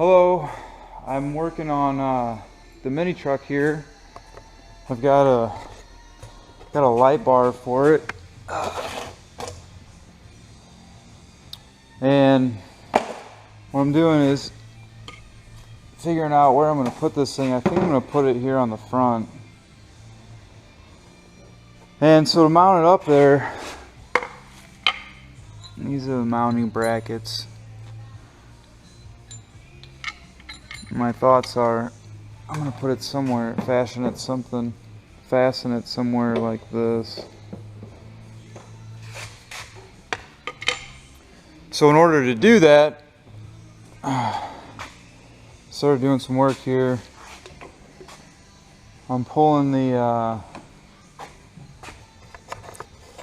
Hello, I'm working on the mini truck here. I've got a light bar for it, and what I'm doing is figuring out where I'm going to put this thing. I think I'm going to put it here on the front. And so to mount it up there, these are the mounting brackets. My thoughts are, I'm going to put it somewhere, fasten it somewhere like this. So in order to do that, started doing some work here. I'm pulling the, I'm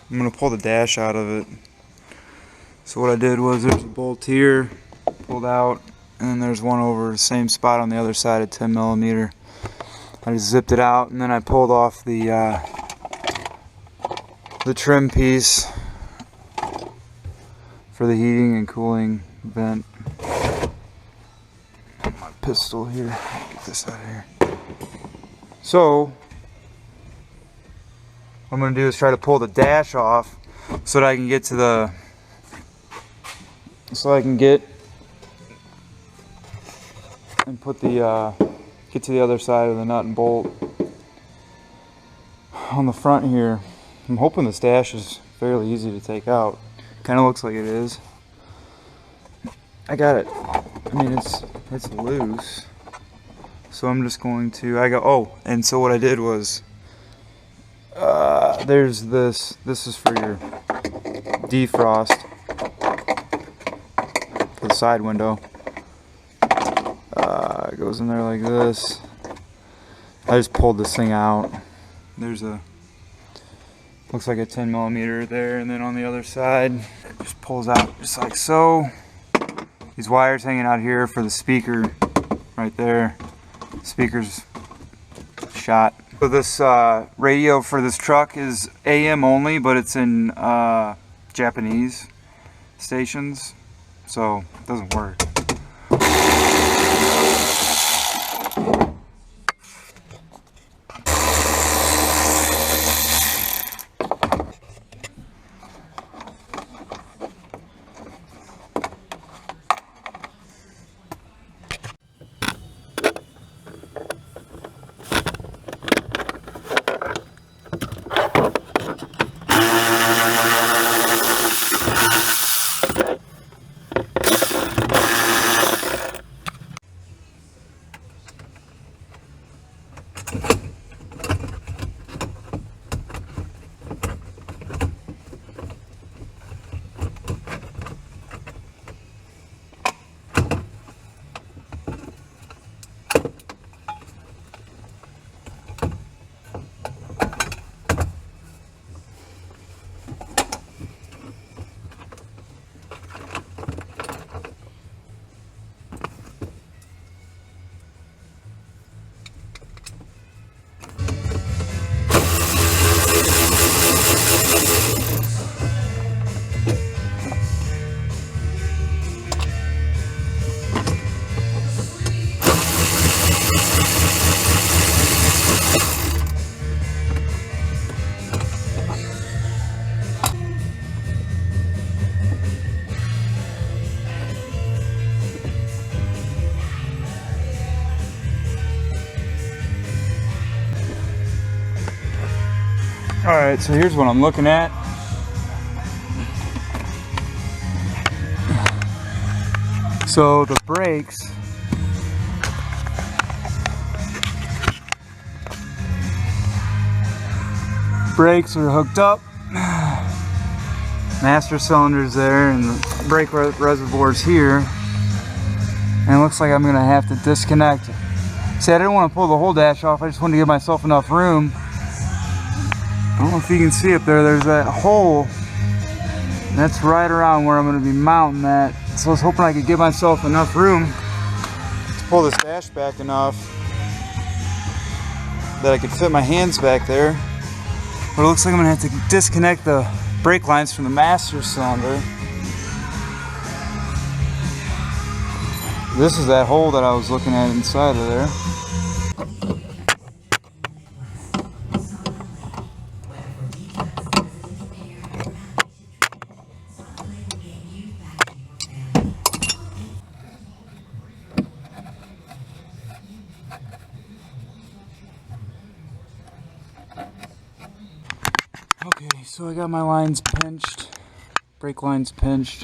going to pull the dash out of it. So what I did was there's a bolt here, pulled out. And then there's one over the same spot on the other side at 10 millimeter. I just zipped it out, and then I pulled off the trim piece for the heating and cooling vent. My pistol here. Get this out of here. So what I'm going to do is try to pull the dash off so that I can get to the and put the get to the other side of the nut and bolt on the front here. I'm hoping this dash is fairly easy to take out. Kind of looks like it is. I got it. I mean, it's loose. So I'm just going to and so what I did was there's this is for your defrost for the side window. It goes in there like this. I just pulled this thing out. There's looks like a 10 millimeter there, and then on the other side it just pulls out just like so. These wires hanging out here for the speaker right there. Speaker's shot. So this radio for this truck is AM only, but it's in Japanese stations, so it doesn't work. Alright, so here's what I'm looking at. So the brakes are hooked up. Master cylinder's there and the brake reservoir's here. And it looks like I'm gonna have to disconnect. See, I didn't want to pull the whole dash off, I just wanted to give myself enough room. I don't know if you can see up there, there's that hole. That's right around where I'm going to be mounting that. So I was hoping I could give myself enough room to pull this dash back enough that I could fit my hands back there. But it looks like I'm going to have to disconnect the brake lines from the master cylinder. This is that hole that I was looking at inside of there. Okay, so I got my lines pinched, brake lines pinched.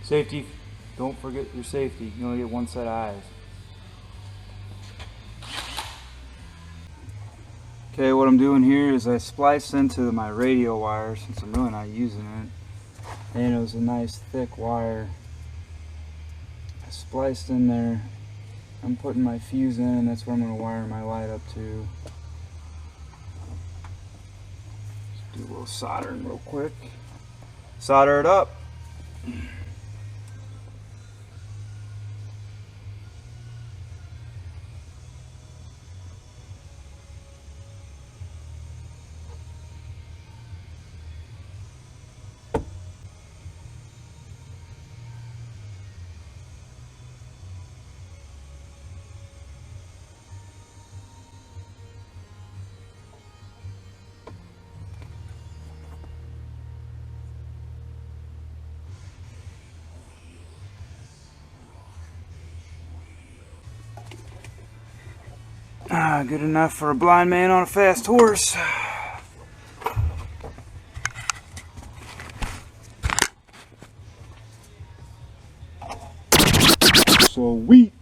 Safety, don't forget your safety. You only get one set of eyes. Okay, what I'm doing here is I spliced into my radio wire since I'm really not using it. And it was a nice thick wire. I spliced in there. I'm putting my fuse in, and that's where I'm going to wire my light up to. Just do a little soldering real quick. Solder it up. Good enough for a blind man on a fast horse. Sweet.